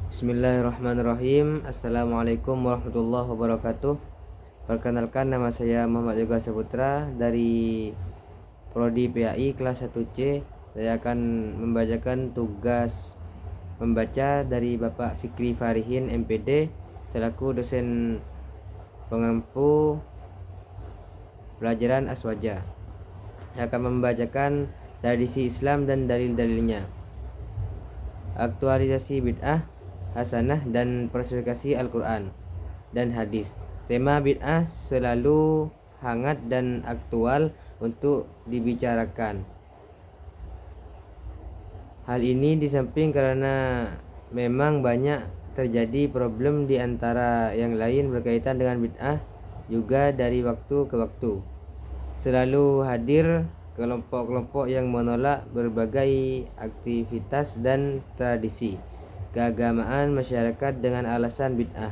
Bismillahirrahmanirrahim. Assalamualaikum warahmatullahi wabarakatuh. Perkenalkan, nama saya Muhammad Yoga Saputra dari Prodi PAI kelas 1C. Saya akan membacakan tugas membaca dari Bapak Fikri Farihin MPD selaku dosen pengampu pelajaran Aswaja. Saya akan membacakan tradisi Islam dan dalil-dalilnya, aktualisasi bid'ah hasanah dan personifikasi Al-Quran dan hadis. Tema bid'ah selalu hangat dan aktual untuk dibicarakan. Hal ini di samping karena memang banyak terjadi problem di antara yang lain berkaitan dengan bid'ah, juga dari waktu ke waktu selalu hadir kelompok-kelompok yang menolak berbagai aktivitas dan tradisi keagamaan masyarakat dengan alasan bid'ah.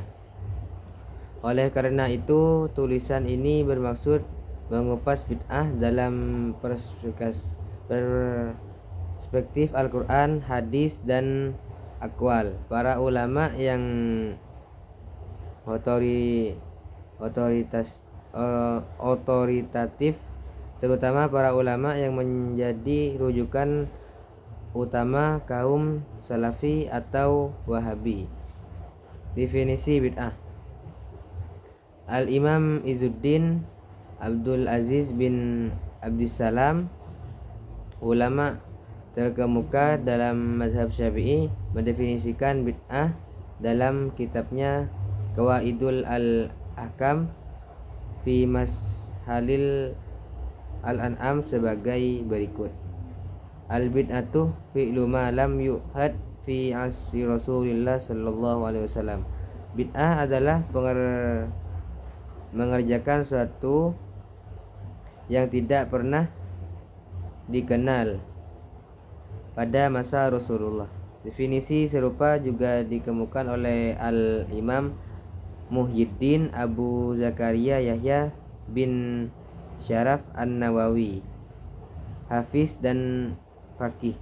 Oleh karena itu, tulisan ini bermaksud mengupas bid'ah dalam perspektif Al-Quran, hadis, dan akwal para ulama yang otoritatif, terutama para ulama yang menjadi rujukan utama kaum Salafi atau Wahabi. Definisi bid'ah. Al-Imam Izzuddin Abdul Aziz bin Abdissalam, ulama terkemuka dalam mazhab Syafi'i, mendefinisikan bid'ah dalam kitabnya Qawaidul Al-Ahkam fi Mashalil Al-An'am sebagai berikut. Al-bid'atu fi'lu ma lam yuhad fi asri Rasulillah sallallahu alaihi wasallam. Bid'ah adalah mengerjakan sesuatu yang tidak pernah dikenal pada masa Rasulullah. Definisi serupa juga dikemukakan oleh Al-Imam Muhyiddin Abu Zakaria Yahya bin Syaraf An-Nawawi, hafiz dan faqih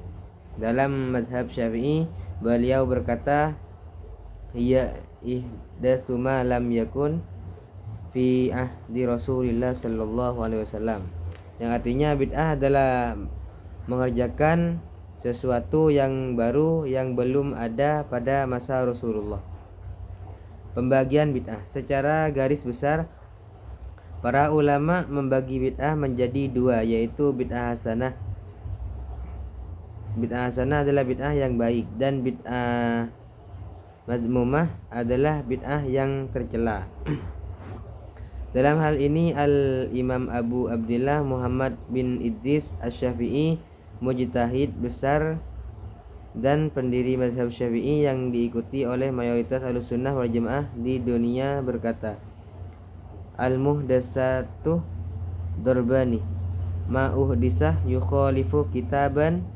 dalam mazhab Syafi'i. Beliau berkata, "Ya ihdatsu ma lam yakun fi ahdi Rasulillah sallallahu alaihi wasallam." Yang artinya bid'ah adalah mengerjakan sesuatu yang baru yang belum ada pada masa Rasulullah. Pembagian bid'ah secara garis besar, para ulama membagi bid'ah menjadi dua, yaitu bid'ah hasanah. Bid'ah hasanah adalah bid'ah yang baik, dan bid'ah mazmumah adalah bid'ah yang tercela. Dalam hal ini Al-Imam Abu Abdillah Muhammad bin Idris Asy-Syafi'i, mujtahid besar dan pendiri mazhab Syafi'i yang diikuti oleh mayoritas Ahlussunnah wal Jamaah di dunia, berkata, "Al-muhdatsatu darbani, ma uhdisah yukhalifu kitaban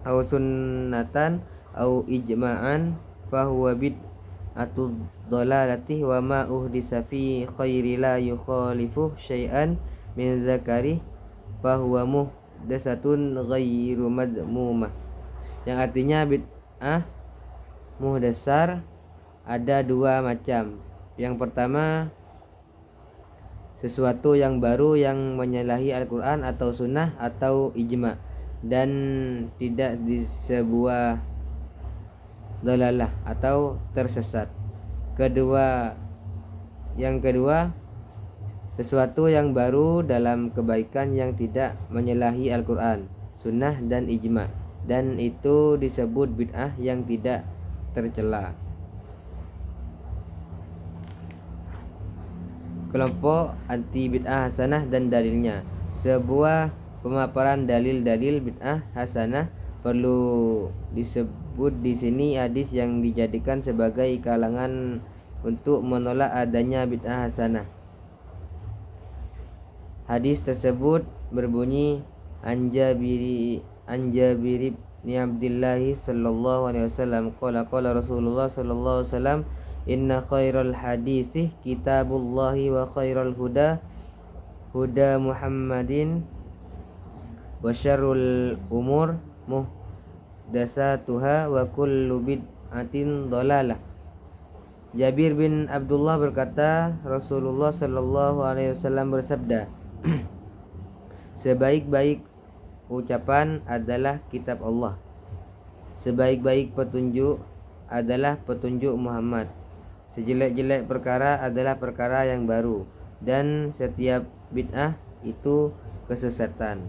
aw sunnatan aw ijma'an fahuwa bid'atu dhalalati, wa ma uhdisa fi khairi la yukhalifu syai'an min dzakari fahuwa muhdatsatun ghairu madmumah." Yang artinya bid'ah muhdatsar ada dua macam. Yang pertama, sesuatu yang baru yang menyalahi Al-Quran atau sunnah atau ijma' dan tidak di sebuah dalalah atau tersesat. Yang kedua, sesuatu yang baru dalam kebaikan yang tidak menyalahi Al-Quran, sunnah dan ijma', dan itu disebut bid'ah yang tidak tercela. Kelompok anti bid'ah hasanah dan dalilnya. Sebuah pemaparan dalil-dalil bid'ah hasanah perlu disebut di sini hadis yang dijadikan sebagai kalangan untuk menolak adanya bid'ah hasanah. Hadis tersebut berbunyi, An Jabir bin Abdillah sallallahu alaihi wasallam qala Rasulullah sallallahu alaihi wasallam, "Inna khairal hadisi kitabullahi wa khairal huda Muhammadin wa syarrul umur muhdatsatuha wa kullu bid'atin dhalalah. Jabir bin Abdullah berkata, Rasulullah sallallahu alaihi wasallam bersabda, sebaik-baik ucapan adalah kitab Allah. Sebaik-baik petunjuk adalah petunjuk Muhammad. Sejelek-jelek perkara adalah perkara yang baru, dan setiap bid'ah itu kesesatan.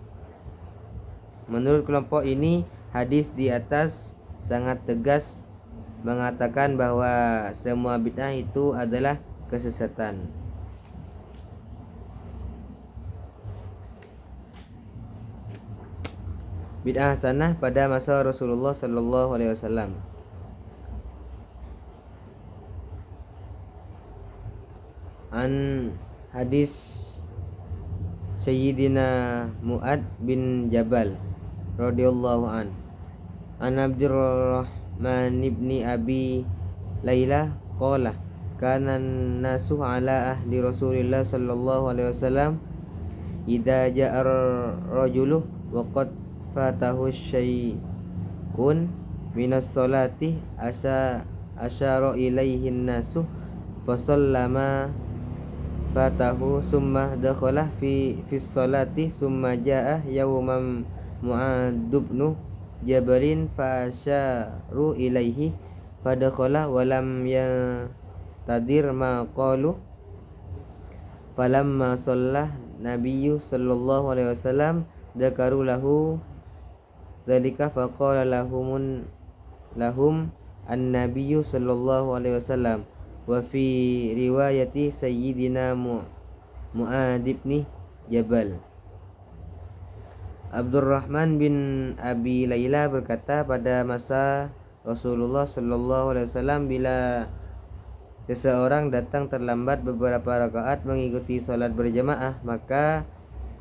Menurut kelompok ini, hadis di atas sangat tegas mengatakan bahwa semua bid'ah itu adalah kesesatan. Bid'ah hasanah pada masa Rasulullah sallallahu alaihi wasallam. An hadis Sayyidina Mu'ad bin Jabal radhiyallahu an Abdurrahman ibni Abi Layla qala kana nasu ala ahli Rasulillah sallallahu alaihi wasallam idza ja'a rajulu wa qad fatahu syai'un minas salati asyara ilaihi nasu fa sallama fatahu summa dakhala fi salati summa jaa yawman Mu'adzubnu Jabalin fa asyaru ilaihi fadakhala walam yatadir ma qalu falamma shallah nabiyyu sallallahu alaihi wasallam dzakaru lahu dzalika faqala lahum an-nabiyyu sallallahu alaihi wasallam wa fi riwayati sayyidina Mu'adz bin Jabal. Abdurrahman bin Abi Layla berkata, pada masa Rasulullah sallallahu alaihi wasallam bila seseorang datang terlambat beberapa rakaat mengikuti salat berjamaah, maka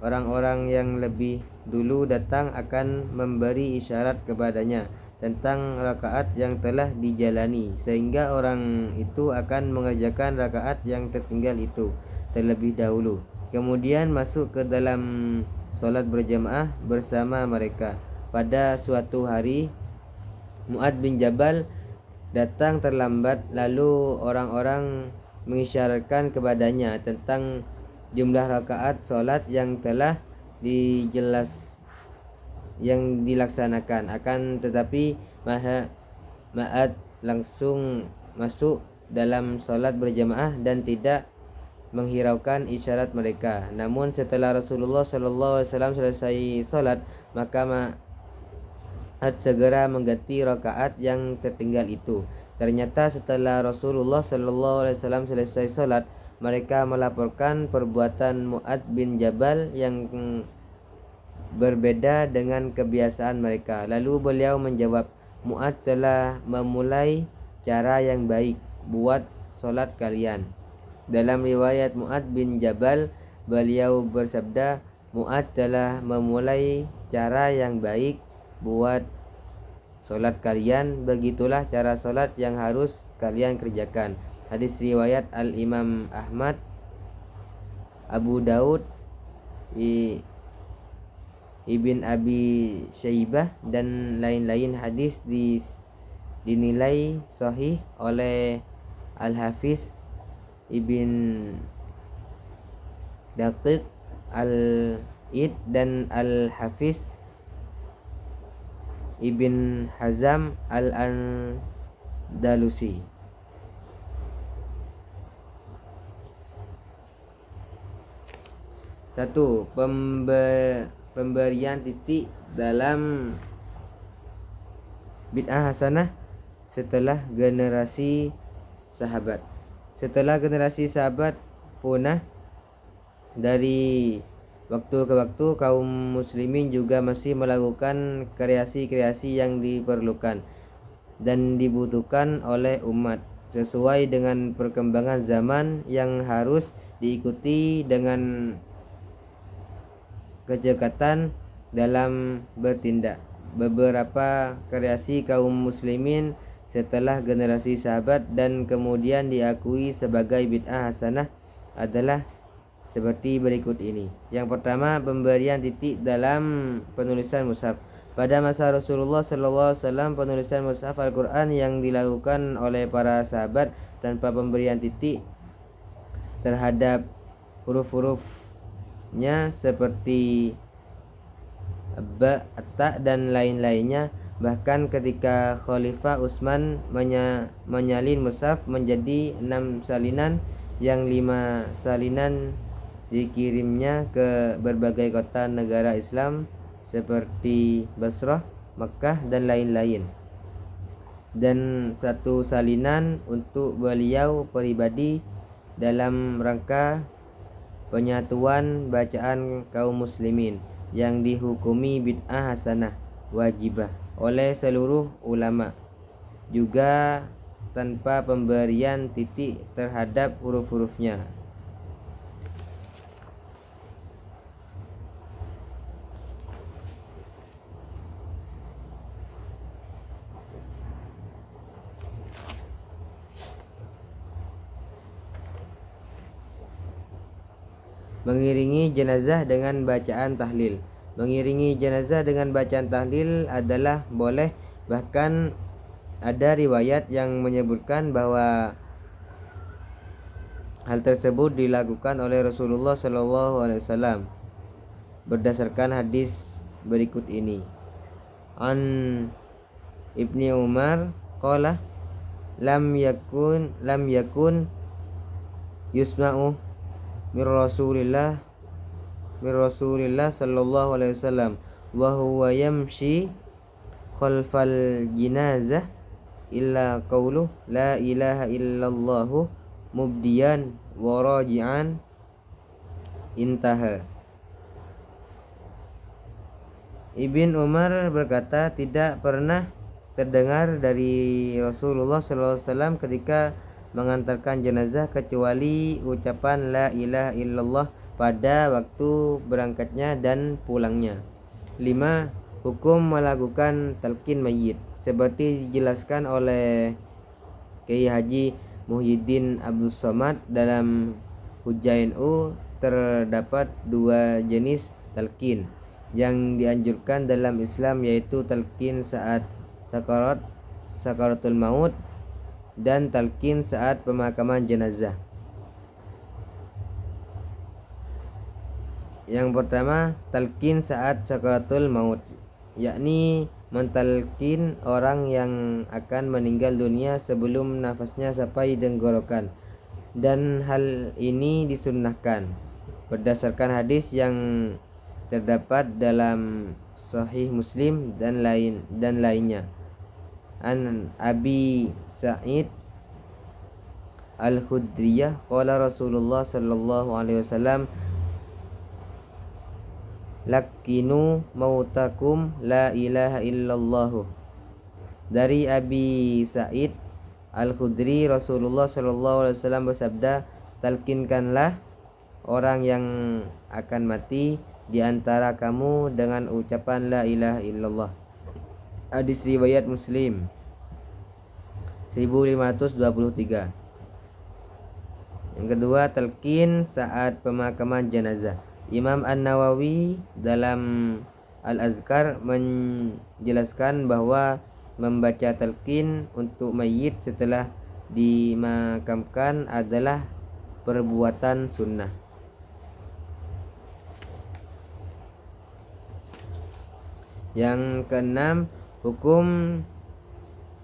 orang-orang yang lebih dulu datang akan memberi isyarat kepadanya tentang rakaat yang telah dijalani, sehingga orang itu akan mengerjakan rakaat yang tertinggal itu terlebih dahulu, kemudian masuk ke dalam salat berjamaah bersama mereka. Pada suatu hari Mu'adz bin Jabal datang terlambat, lalu orang-orang mengisyaratkan kepadanya tentang jumlah rakaat salat yang telah dilaksanakan. Akan tetapi Mu'adz langsung masuk dalam salat berjamaah dan tidak menghiraukan isyarat mereka. Namun setelah Rasulullah sallallahu alaihi wasallam selesai salat, maka Mu'adz segera mengganti rakaat yang tertinggal itu. Ternyata setelah Rasulullah sallallahu alaihi wasallam selesai salat, mereka melaporkan perbuatan Mu'adz bin Jabal yang berbeda dengan kebiasaan mereka. Lalu beliau menjawab, Mu'adz telah memulai cara yang baik buat salat kalian. Dalam riwayat Mu'adz bin Jabal, beliau bersabda, Mu'adz telah memulai cara yang baik buat salat kalian, begitulah cara salat yang harus kalian kerjakan. Hadis riwayat Al-Imam Ahmad, Abu Daud, Ibn Abi Syaibah dan lain-lain. Hadis dinilai sahih oleh Al-Hafiz Ibn Daqiq Al-Id dan Al-Hafiz Ibn Hazam Al-Andalusi. Satu, pemberian titik dalam bid'ah hasanah setelah generasi sahabat. Setelah generasi sahabat punah, dari waktu ke waktu kaum muslimin juga masih melakukan kreasi-kreasi yang diperlukan dan dibutuhkan oleh umat sesuai dengan perkembangan zaman yang harus diikuti dengan kecekatan dalam bertindak. Beberapa kreasi kaum muslimin setelah generasi sahabat dan kemudian diakui sebagai bid'ah hasanah adalah seperti berikut ini. Yang pertama, pemberian titik dalam penulisan mushaf. Pada masa Rasulullah SAW, penulisan mushaf Al-Quran yang dilakukan oleh para sahabat tanpa pemberian titik terhadap huruf-hurufnya seperti ba, ta, dan lain-lainnya. Bahkan ketika Khalifah Utsman menyalin mushaf menjadi 6 salinan, yang 5 salinan dikirimnya ke berbagai kota negara Islam seperti Basrah, Makkah, dan lain-lain, dan 1 salinan untuk beliau pribadi dalam rangka penyatuan bacaan kaum muslimin yang dihukumi bid'ah hasanah wajibah oleh seluruh ulama, juga tanpa pemberian titik terhadap huruf-hurufnya. Mengiringi jenazah dengan bacaan tahlil. Mengiringi jenazah dengan bacaan tahlil adalah boleh, bahkan ada riwayat yang menyebutkan bahwa hal tersebut dilakukan oleh Rasulullah SAW berdasarkan hadis berikut ini. An Ibni Umar qala lam yakun yusma'u mir Rasulillah sallallahu alaihi wasallam wa huwa yamshi khalfal jinazah illa qawluh la ilaha illallah mubdiyan wa raji'an, intaha. Ibn Umar berkata, tidak pernah terdengar dari Rasulullah SAW ketika mengantarkan jenazah kecuali ucapan la ilaha illallah pada waktu berangkatnya dan pulangnya. 5. Hukum melakukan talqin mayit. Seperti dijelaskan oleh Kiai Haji Muhyiddin Abdul Somad dalam Hujjah NU, terdapat 2 jenis talqin yang dianjurkan dalam Islam, yaitu talqin saat sakaratul maut dan talqin saat pemakaman jenazah. Yang pertama, talqin saat sakaratul maut, yakni mentalqin orang yang akan meninggal dunia sebelum nafasnya sampai tenggorokan, dan hal ini disunnahkan berdasarkan hadis yang terdapat dalam Sahih Muslim dan lainnya. An Abi Sa'id Al-Khudriyah qala Rasulullah sallallahu alaihi wasallam lakinu mautakum la ilaha illallah. Dari Abi Sa'id Al-Khudri, Rasulullah sallallahu alaihi wasallam bersabda, talkinkanlah orang yang akan mati di antara kamu dengan ucapan la ilaha illallah. Hadis riwayat Muslim 1523. Yang kedua, talqin saat pemakaman jenazah. Imam An-Nawawi dalam Al-Azkar menjelaskan bahwa membaca talqin untuk mayit setelah dimakamkan adalah perbuatan sunnah. Yang keenam, hukum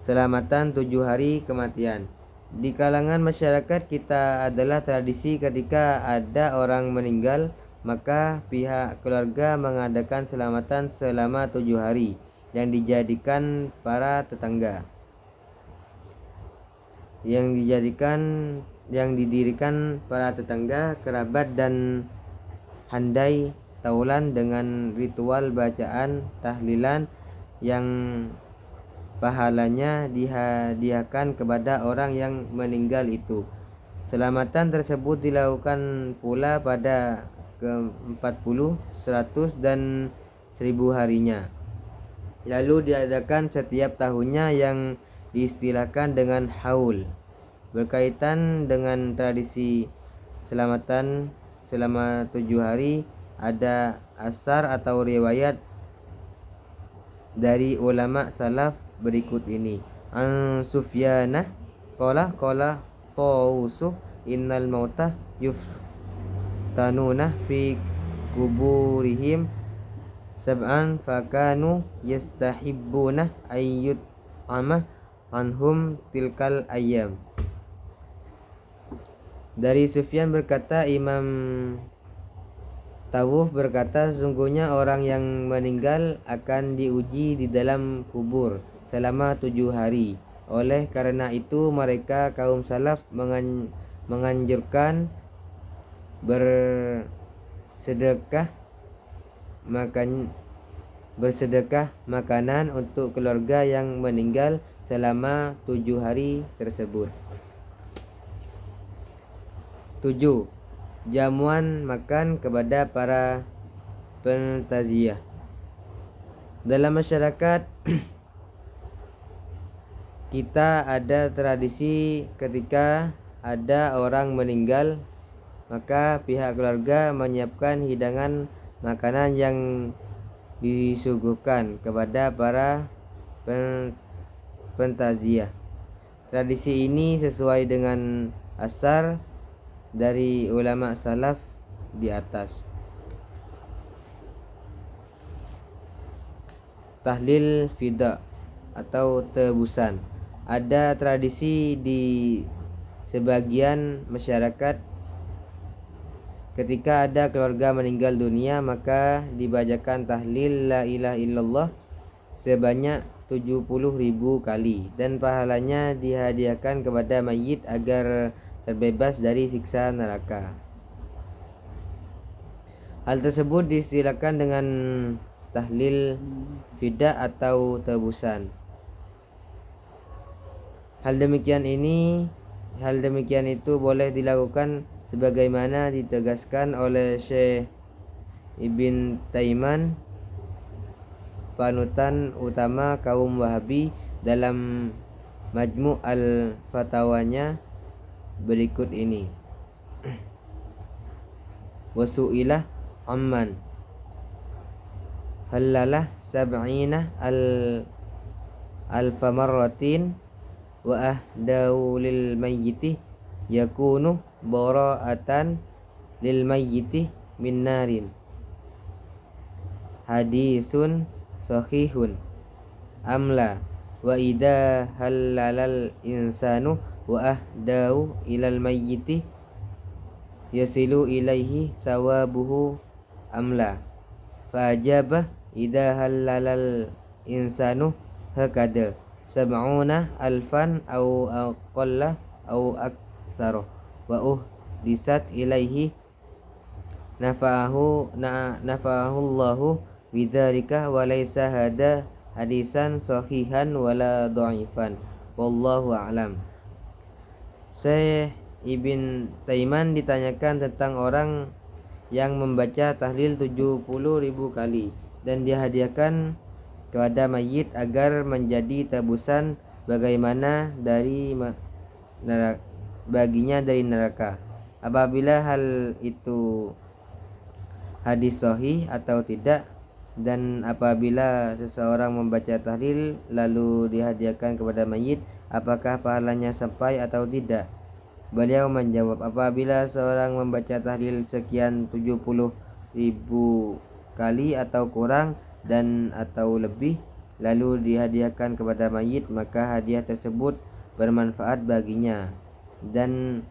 selamatan 7 hari kematian. Di kalangan masyarakat kita adalah tradisi ketika ada orang meninggal, maka pihak keluarga mengadakan selamatan selama 7 hari yang didirikan para tetangga, kerabat, dan handai taulan dengan ritual bacaan tahlilan yang pahalanya dihadiahkan kepada orang yang meninggal itu. Selamatan tersebut dilakukan pula pada ke-40, 100, dan 1000 harinya. Lalu diadakan setiap tahunnya yang diistilahkan dengan haul. Berkaitan dengan tradisi selamatan selama 7 hari, ada asar atau riwayat dari ulama salaf berikut ini. An Sufyanah qala Tawusu innal mauta yuftanuna fi kuburihim sab'an fakanu yastahibbuna ayyut ama anhum tilkal ayyam. Dari Sufyan berkata, Imam Tawuf berkata, sungguhnya orang yang meninggal akan diuji di dalam kubur selama 7 hari. Oleh karena itu mereka kaum salaf menganjurkan bersedekah makanan untuk keluarga yang meninggal selama 7 hari tersebut. 7. Jamuan makan kepada para pentaziah. Dalam masyarakat kita ada tradisi ketika ada orang meninggal, maka pihak keluarga menyiapkan hidangan makanan yang disuguhkan kepada para pentaziah. Tradisi ini sesuai dengan asar dari ulama salaf di atas. Tahlil fida atau tebusan. Ada tradisi di sebagian masyarakat ketika ada keluarga meninggal dunia, maka dibacakan tahlil la ilaha illallah sebanyak 70.000 kali dan pahalanya dihadiahkan kepada mayit agar terbebas dari siksa neraka. Hal tersebut disilakan dengan tahlil fida atau tebusan. Hal demikian itu boleh dilakukan sebagaimana ditegaskan oleh Syekh Ibn Taiman, panutan utama kaum Wahabi, dalam Majmu' al-Fatawanya berikut ini. Wasu'ilah amman halalah sab'ina alfa marratin wa ahdau lil mayyiti yakunu bara'atan lil mayyiti min narin. Hadisun sahihun amla wa idha halalal insanu wa ahdau ilal mayyiti yasilu ilaihi sawabuhu amla. Fajabah idha halalal insanu hakada sab'una alfan au aqalla au aktsara wa uhdisat ilaihi nafa'ahu Allahu bidzalika wa laysa hada hadisan sahihan wala dha'ifan wallahu a'lam. Syekh Ibn Taiman ditanyakan tentang orang yang membaca tahlil 70.000 kali dan dihadiahkan kepada mayit agar menjadi tebusan bagaimana dari baginya dari neraka. Apabila hal itu hadis sahih atau tidak, dan apabila seseorang membaca tahlil lalu dihadiahkan kepada mayit, apakah pahalanya sampai atau tidak? Beliau menjawab, apabila seorang membaca tahlil sekian 70.000 kali atau kurang dan atau lebih lalu dihadiahkan kepada mayit, maka hadiah tersebut bermanfaat baginya, dan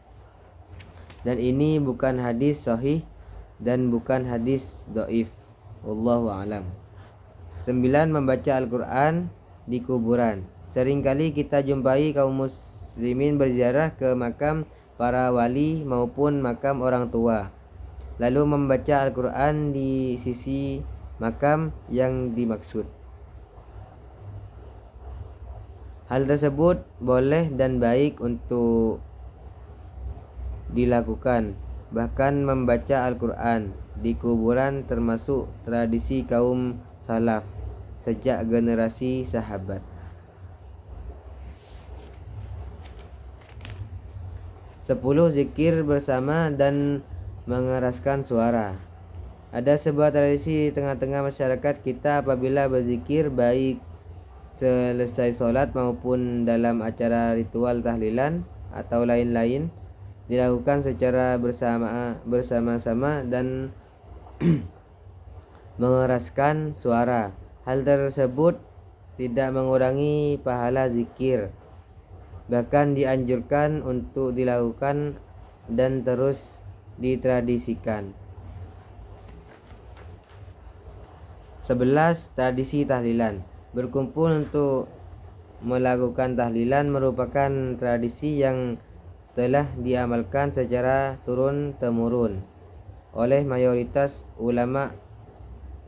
ini bukan hadis sahih dan bukan hadis dhaif. Wallahu a'lam. 9. Membaca Al-Quran di kuburan. Seringkali kita jumpai kaum muslimin berziarah ke makam para wali maupun makam orang tua, lalu membaca Al-Quran di sisi makam yang dimaksud. Hal tersebut boleh dan baik untuk dilakukan. Bahkan membaca Al-Quran di kuburan termasuk tradisi kaum salaf sejak generasi sahabat. 10. Zikir bersama dan mengeraskan suara. Ada sebuah tradisi di tengah-tengah masyarakat kita apabila berzikir baik selesai sholat maupun dalam acara ritual tahlilan atau lain-lain dilakukan secara bersama-sama dan mengeraskan suara. Hal tersebut tidak mengurangi pahala zikir, bahkan dianjurkan untuk dilakukan dan terus ditradisikan. 11. Tradisi tahlilan. Berkumpul untuk melakukan tahlilan merupakan tradisi yang telah diamalkan secara turun-temurun oleh mayoritas ulama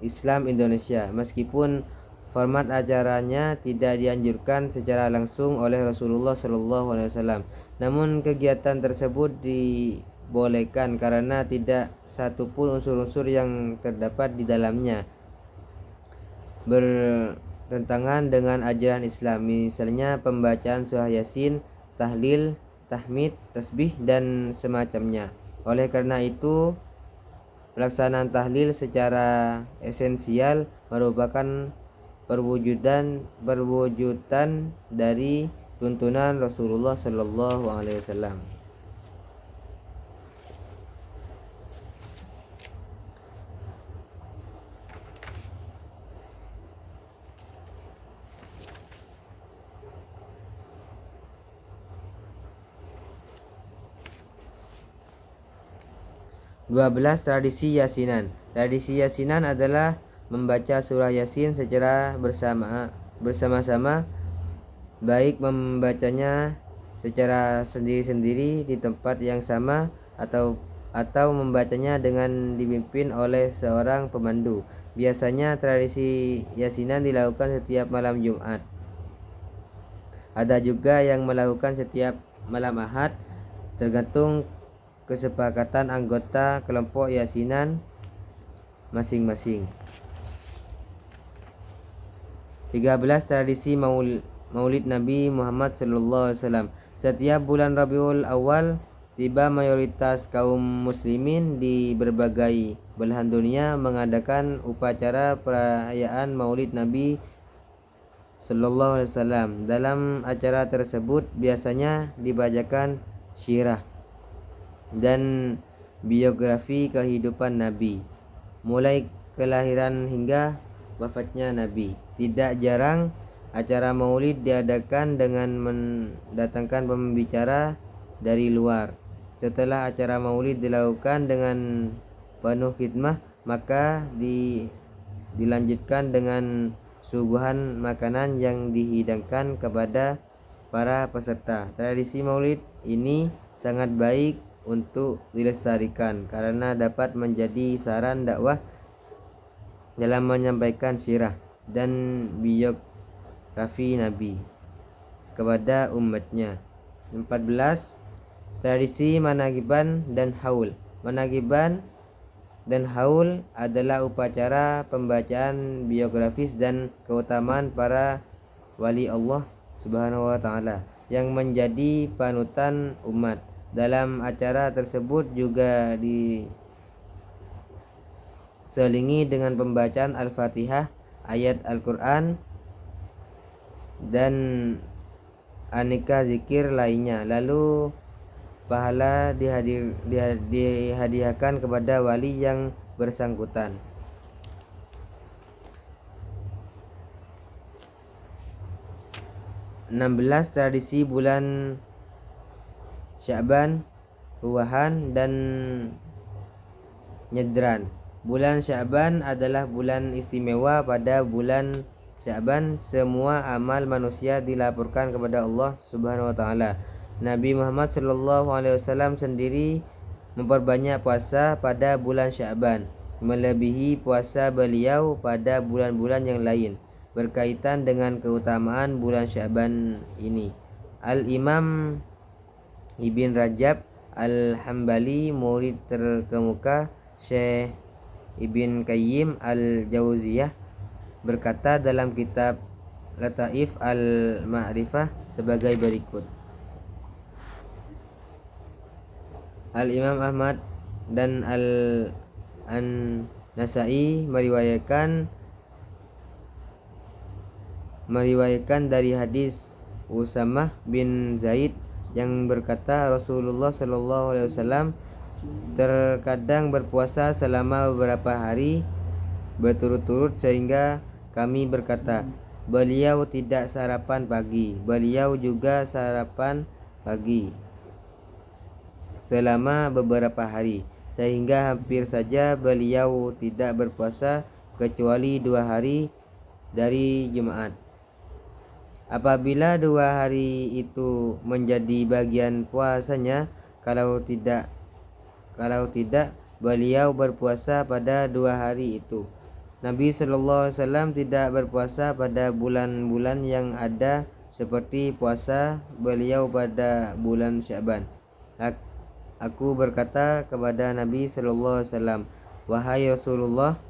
Islam Indonesia, meskipun format acaranya tidak dianjurkan secara langsung oleh Rasulullah SAW. Namun kegiatan tersebut dibolehkan karena tidak satupun unsur-unsur yang terdapat di dalamnya bertentangan dengan ajaran Islam, misalnya pembacaan surah Yasin, tahlil, tahmid, tasbih, dan semacamnya. Oleh karena itu, pelaksanaan tahlil secara esensial merupakan perwujudan dari tuntunan Rasulullah Sallallahu Alaihi Wasallam. 12. Tradisi Yasinan. Tradisi Yasinan adalah membaca surah Yasin secara bersama-sama, baik membacanya secara sendiri-sendiri di tempat yang sama atau membacanya dengan dipimpin oleh seorang pemandu. Biasanya tradisi Yasinan dilakukan setiap malam Jumat. Ada juga yang melakukan setiap malam Ahad, tergantung kesepakatan anggota kelompok Yasinan masing-masing. 13. Tradisi Maulid Nabi Muhammad SAW. Setiap bulan Rabiul Awal tiba, mayoritas kaum muslimin di berbagai belahan dunia mengadakan upacara perayaan Maulid Nabi SAW. Dalam acara tersebut biasanya dibacakan syirah dan biografi kehidupan Nabi, mulai kelahiran hingga wafatnya Nabi. Tidak jarang acara maulid diadakan dengan mendatangkan pembicara dari luar. Setelah acara maulid dilakukan dengan penuh khidmah, maka dilanjutkan dengan suguhan makanan yang dihidangkan kepada para peserta. Tradisi maulid ini sangat baik untuk dilestarikan karena dapat menjadi saran dakwah dalam menyampaikan sirah dan biografi Nabi kepada umatnya. 14. Tradisi Managiban dan Haul. Managiban dan Haul adalah upacara pembacaan biografis dan keutamaan para wali Allah Subhanahu wa taala yang menjadi panutan umat. Dalam acara tersebut juga diselingi dengan pembacaan Al-Fatihah, ayat Al-Quran, dan aneka zikir lainnya. Lalu pahala dihadiahkan kepada wali yang bersangkutan. 16. Tradisi bulan Sya'ban, Ruwahan, dan Nyadran. Bulan Sya'ban adalah bulan istimewa. Pada bulan Sya'ban semua amal manusia dilaporkan kepada Allah Subhanahu wa taala. Nabi Muhammad SAW sendiri memperbanyak puasa pada bulan Sya'ban, melebihi puasa beliau pada bulan-bulan yang lain. Berkaitan dengan keutamaan bulan Sya'ban ini, Al-Imam Ibn Rajab Al-Hambali, murid terkemuka Syekh Ibn Qayyim Al-Jauziyah, berkata dalam kitab Lataif Al-Ma'rifah sebagai berikut. Al-Imam Ahmad dan Nasai meriwayatkan dari hadis Usamah bin Zaid yang berkata Rasulullah Shallallahu Alaihi Wasallam terkadang berpuasa selama beberapa hari berturut-turut sehingga kami berkata, beliau tidak sarapan pagi, beliau juga sarapan pagi selama beberapa hari, sehingga hampir saja beliau tidak berpuasa kecuali 2 hari dari Jumat. Apabila 2 hari itu menjadi bagian puasanya, kalau tidak beliau berpuasa pada 2 hari itu. Nabi Shallallahu Alaihi Wasallam tidak berpuasa pada bulan-bulan yang ada seperti puasa beliau pada bulan Sya'ban. Aku berkata kepada Nabi Shallallahu Alaihi Wasallam, wahai Rasulullah,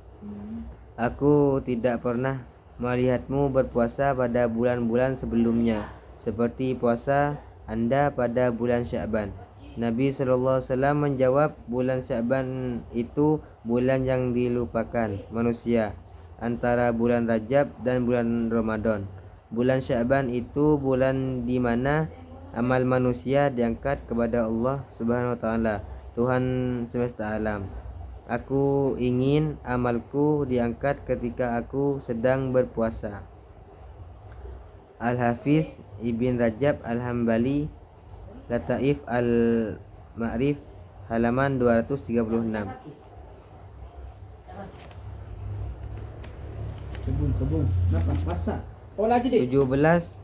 aku tidak pernah melihatmu berpuasa pada bulan-bulan sebelumnya seperti puasa Anda pada bulan Sya'ban. Nabi SAW menjawab, bulan Sya'ban itu bulan yang dilupakan manusia antara bulan Rajab dan bulan Ramadan. Bulan Sya'ban itu bulan di mana amal manusia diangkat kepada Allah Subhanahu wa taala, Tuhan semesta alam. Aku ingin amalku diangkat ketika aku sedang berpuasa. Al-Hafiz Ibn Rajab Al-Hambali, Lataif Al-Ma'rif, halaman 236. Kebun. Kenapa? Masak. 17.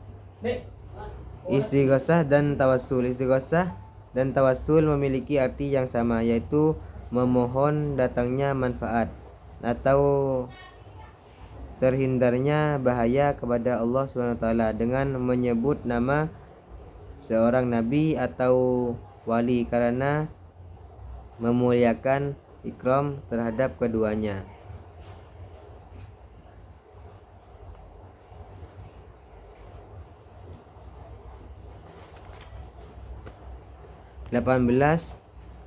Istighosah dan tawassul. Istighosah dan tawassul memiliki arti yang sama, yaitu memohon datangnya manfaat atau terhindarnya bahaya kepada Allah SWT dengan menyebut nama seorang nabi atau wali karena memuliakan ikram terhadap keduanya.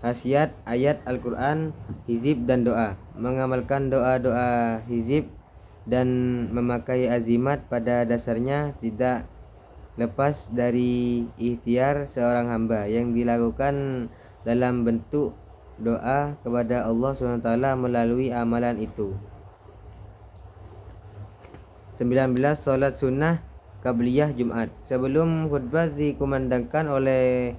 Khasiat ayat Al-Quran, hizib dan doa. Mengamalkan doa-doa hizib dan memakai azimat pada dasarnya tidak lepas dari ikhtiar seorang hamba yang dilakukan dalam bentuk doa kepada Allah SWT melalui amalan itu. 19. Salat sunnah qabliyah Jumat. Sebelum khutbah dikumandangkan oleh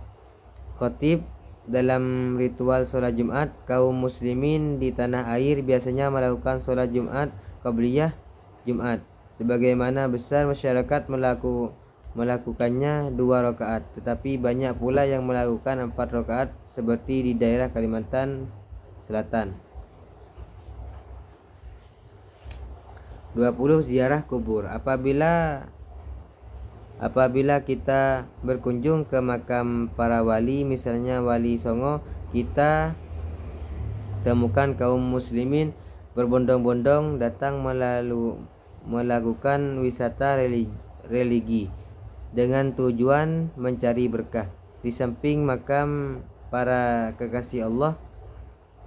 khatib dalam ritual sholat Jumat, kaum muslimin di tanah air biasanya melakukan sholat Jumat qabliyah Jumat. Sebagaimana besar masyarakat melakukannya 2 rakaat, tetapi banyak pula yang melakukan 4 rakaat seperti di daerah Kalimantan Selatan. 20. Ziarah kubur. Apabila kita berkunjung ke makam para wali, misalnya Wali Songo, kita temukan kaum muslimin berbondong-bondong datang melakukan wisata religi dengan tujuan mencari berkah. Di samping makam para kekasih Allah,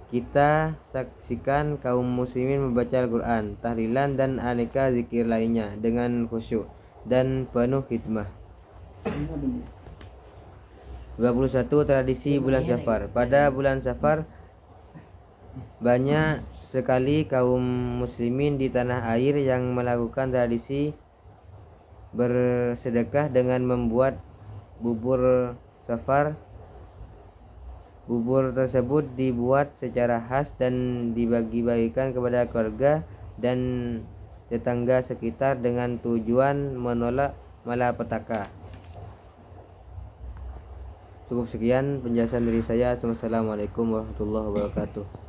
kita saksikan kaum muslimin membaca Al-Quran, tahlilan dan aneka zikir lainnya dengan khusyuk dan penuh hikmah. 21. Tradisi bulan Safar. Pada bulan Safar banyak sekali kaum muslimin di tanah air yang melakukan tradisi bersedekah dengan membuat bubur Safar. Bubur tersebut dibuat secara khas dan dibagi-bagikan kepada keluarga dan tetangga sekitar dengan tujuan menolak malapetaka. Cukup sekian penjelasan dari saya. Assalamualaikum warahmatullahi wabarakatuh.